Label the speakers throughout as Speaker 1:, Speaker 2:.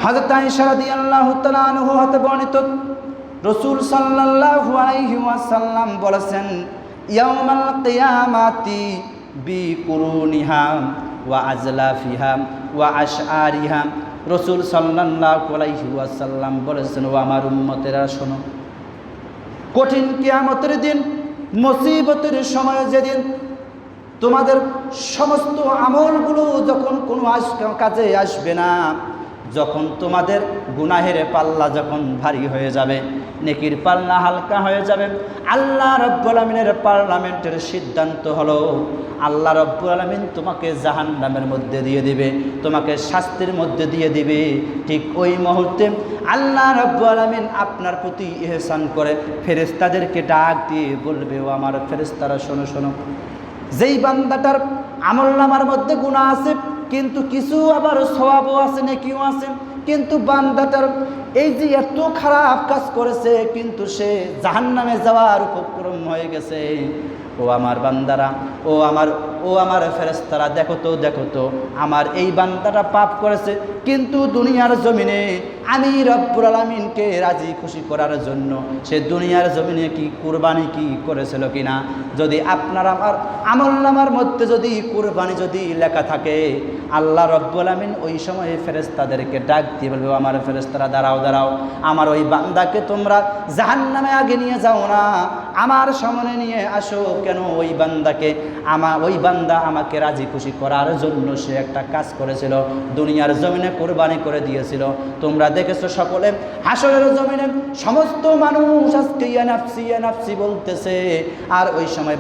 Speaker 1: হযরত আয়েশা রাদিয়াল্লাহু তাআলা আনহা হতে বর্ণিত রাসূল সাল্লাল্লাহু আলাইহি ওয়াসাল্লাম বলেছেন, ইয়াউমাল কিয়ামাতি বিকুরুনিহা ওয়া আজলাফিহা ওয়া আশআরিহা। রাসূল সাল্লাল্লাহু আলাইহি ওয়াসাল্লাম বলেছেন, ও আমার উম্মতেরা শোনো, কঠিন কিয়ামতের দিন, মুসিবতের সময়, যেদিন তোমাদের সমস্ত আমলগুলো যখন কোনো কাজে আসবে না, যখন তোমাদের গুনাহের পাল্লা যখন ভারী হয়ে যাবে, নেকির পাল্লা হালকা হয়ে যাবে, আল্লাহ রাব্বুল আলামিনের পার্লামেন্টের সিদ্ধান্ত হলো আল্লাহ রাব্বুল আলামিন তোমাকে জাহান্নামের মধ্যে দিয়ে দিবে, তোমাকে শাস্তির মধ্যে দিয়ে দিবে। ঠিক ওই মুহূর্তে আল্লাহ রাব্বুল আলামিন আপনার প্রতি ইহসান করে ফেরেশতাদেরকে ডাক দিয়ে বলবে, ও আমার ফেরেশতারা শোনো শোনো, যেই বান্দাটার আমলনামার মধ্যে গুনাহ আছে, কিন্তু কিছু আবার সওয়াবও আছে, নেকিও আছে, কিন্তু বান্দাটার এই যে এত খারাপ কাজ করেছে, কিন্তু সে জাহান্নামে যাওয়ার উপক্রম হয়ে গেছে। ও আমার বান্দারা, ও আমার ফেরেশতারা, দেখো তো আমার এই বান্দাটা পাপ করেছে, কিন্তু দুনিয়ার জমিনে আমি রব্বুল আলামিনকে রাজি খুশি করার জন্য সে দুনিয়ার জমিনে কি কুরবানি কি করেছিল কিনা। যদি আপনার আমার আমলনামার মধ্যে যদি কুরবানি যদি লেখা থাকে, আল্লাহ রব্বুল আলামিন ওই সময়ে ফেরেশতাদেরকে ডাক দিয়ে বলবে, আমার ফেরেশতারা দাঁড়াও, আমার ওই বান্দাকে তোমরা জাহান্নামে আগে নিয়ে যাও না, আমার সামনে নিয়ে আসো। কেন? ওই বান্দা আমাকে রাজি খুশি করার জন্য সে একটা কাজ করেছিল, দুনিয়ার জমিনে কুরবানি করে দিয়েছিল। তোমরা দেখেছো সকলে হাসরের জমিনে সমস্ত মানুষ আজকে ইয়া নাফসি বলতেছে, আর ওই সময়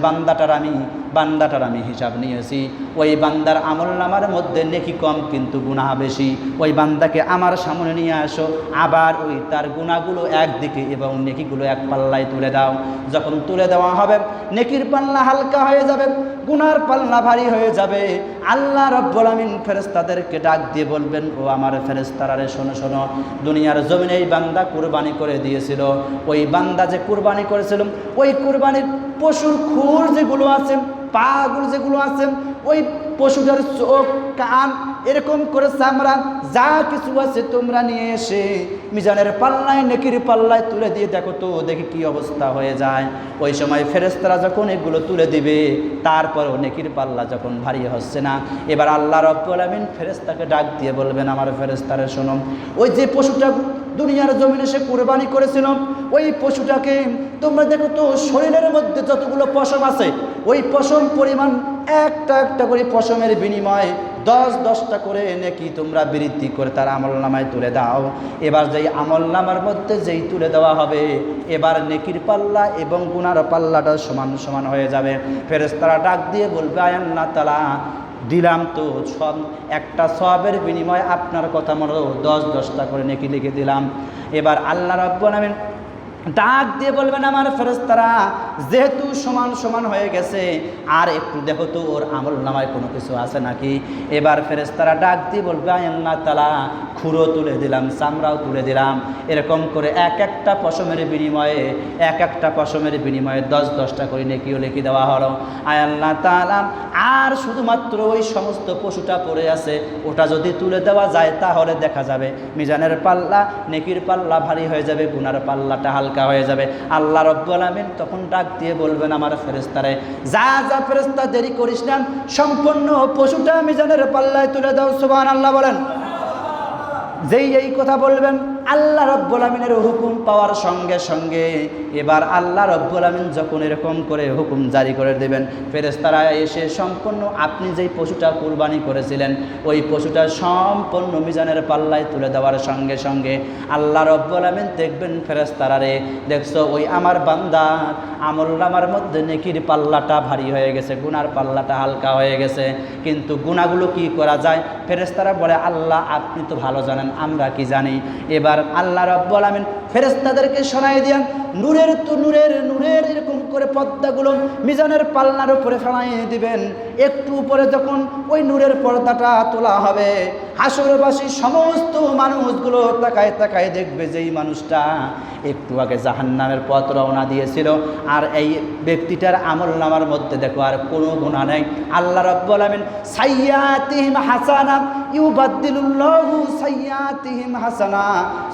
Speaker 1: বান্দাটার আমি হিসাব নিয়েছি। ওই বান্দার আমলনামার মধ্যে নেকি কম কিন্তু গুনাহ বেশি। ওই বান্দাকে আমার সামনে নিয়ে আসো, আবার ওই তার গুনাহগুলো একদিকে এবং নেকিগুলো এক পাল্লায় তুলে দাও। যখন তুলে দেওয়া হবে, নেকির পাল্লা হালকা হয়ে যাবে, গুনার পাল্লা ভারী হয়ে যাবে। আল্লাহ রাব্বুল আলামিন ফেরেশতাদেরকে ডাক দিয়ে বলবেন, ও আমার ফেরেশতারা রে শোনো শোনো, দুনিয়ার জমিনে এই বান্দা কুরবানি করে দিয়েছিল। ওই বান্দা যে কুরবানি করেছিল, ওই কুরবানির পশুর খুর যেগুলো আছে, পাগুলো যেগুলো আছে, ওই পশুটার চোখ, কান, এরকম করে চামড়া যা কিছু আছে তোমরা নিয়ে এসে মিজানের পাল্লায়, নেকির পাল্লায় তুলে দিয়ে দেখি কি অবস্থা হয়ে যায়। ওই সময় ফেরেশতারা যখন এগুলো তুলে দিবে, তারপরও নেকির পাল্লা যখন ভারী হচ্ছে না, এবার আল্লাহ রাব্বুল আলামিন ফেরেশতাকে ডাক দিয়ে বলবেন, আমার ফেরেশতারা শোনো, ওই যে পশুটা দুনিয়ার জমিনে সে কুরবানি করেছিল, ওই পশুটাকে তোমরা দেখো তো শরীরের মধ্যে যতগুলো পশম আছে, ওই পশম পরিমাণ একটা করে পশমের বিনিময়ে 10টা করে নেকি তোমরা বৃদ্ধি করে তার আমলনামায় তুলে দাও। এবার যেই আমলনামার মধ্যে যেই তুলে দেওয়া হবে, এবার নেকির পাল্লা এবং গুনার পাল্লাটা সমান হয়ে যাবে। ফেরেশতারা ডাক দিয়ে বলবে, আয় আল্লাহ তাআলা, দিলাম তো সব, একটা সওয়াবের বিনিময়ে আপনার কথা মতো 10টা করে নেকি লিখে দিলাম। এবার আল্লাহ রাব্বুল আলামিন ডাক দিয়ে বলবেন, আমার ফেরেশতারা যেহেতু সমান হয়ে গেছে, আর একটু দেখো তো ওর আমলনামায় কোনো কিছু আছে নাকি। এবার ফেরেশতারা ডাক দিয়ে বলবে, আল্লাহ তাআলা, খুরও তুলে দিলাম, চামড়াও তুলে দিলাম, এরকম করে একটা পশমের বিনিময়ে 10টা করে নেকিও লিখে দেওয়া হলো। আয় আল্লাহ তাআলা, আর শুধুমাত্র ওই সমস্ত পশুটা পড়ে আছে, ওটা যদি তুলে দেওয়া যায়, তাহলে দেখা যাবে মিজানের পাল্লা, নেকির পাল্লা ভারী হয়ে যাবে, গুনার পাল্লাটা হালকা হয়ে যাবে। আল্লাহ রাব্বুল আলামিন তখন ডাক দিয়ে বলবেন, আমার ফেরেশতারে, যা ফেরেশতা, দেরি করিস না, সম্পূর্ণ পশুটা মিজানের পাল্লায় তুলে দাও। সুবহানাল্লাহ বলেন। যেই এই কথা বলবেন, আল্লাহ রাব্বুল আলামিনের হুকুম পাওয়ার সঙ্গে সঙ্গে এবার আল্লাহ রাব্বুল আলামিন যখন এরকম করে হুকুম জারি করে দেবেন, ফেরেশতারা এসে সম্পূর্ণ আপনি যেই পশুটা কুরবানি করেছিলেন, ওই পশুটা সম্পূর্ণ মিজানের পাল্লায় তুলে দেওয়ার সঙ্গে সঙ্গে আল্লাহ রাব্বুল আলামিন দেখবেন, ফেরেশতারা রে, দেখছো ওই আমার বান্দা আমলনামার মধ্যে নেকির পাল্লাটা ভারী হয়ে গেছে, গুনার পাল্লাটা হালকা হয়ে গেছে, কিন্তু গুনাহগুলো কি করা যায়? ফেরেশতারা বলে, আল্লাহ আপনি তো ভালো জানেন, আমরা কি জানি। এবার আল্লাহ রাব্বুল আলামিন ফেরেশতাদেরকে শোনায় দিয়েন, নূরের এরকম করে পর্দাগুলো মিজানের পাল্লার উপরে ফেলাইয়ে দিবেন। একটু উপরে যখন ওই নূরের পর্দাটা তোলা হবে, হাসরবাসী সমস্ত মানুষগুলো তাকায় তাকায় দেখবে যে এই মানুষটা একটু আগে জাহান্নামের পথ রওনা দিয়েছিল, আর এই ব্যক্তিটার আমলনামার মধ্যে দেখো আর কোনো গুনাহ নেই। আল্লাহ রাব্বুল আলামিন সাইয়্যাতিহিম হাসানা ইউবাদদিলুল্লাহু সাইয়্যাতিহিম হাসানা।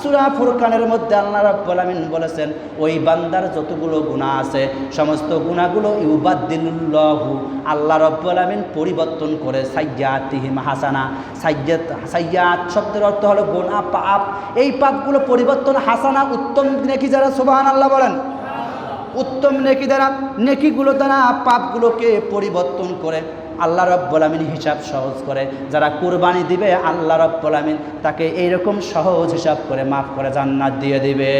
Speaker 1: সূরা ফুরকানের মধ্যে আল্লাহ রাব্বুল আলামিন বলেছেন, ওই বান্দার যতগুলো গুনাহ আছে সমস্ত গুনাহগুলো ইউবাদদিলুল্লাহু, আল্লাহ রাব্বুল আলামিন পরিবর্তন করে সাইয়্যাতিহিম হাসানা। সাইয়্যাত শব্দের অর্থ হলো গুনাহ, পাপ। এই পাপগুলো পরিবর্তন, হাসানা উত্তম নেকি যারা সুবহানাল্লাহ বলেন, উত্তম নেকি দ্বারা, নেকিগুলো দ্বারা পাপগুলোকে পরিবর্তন করে আল্লাহ রাব্বুল আলামিন হিসাব সহজ করে। যারা কুরবানি দিবে আল্লাহ রাব্বুল আলামিন তাকে এইরকম সহজ হিসাব করে মাফ করে জান্নাত দিয়ে দিবে।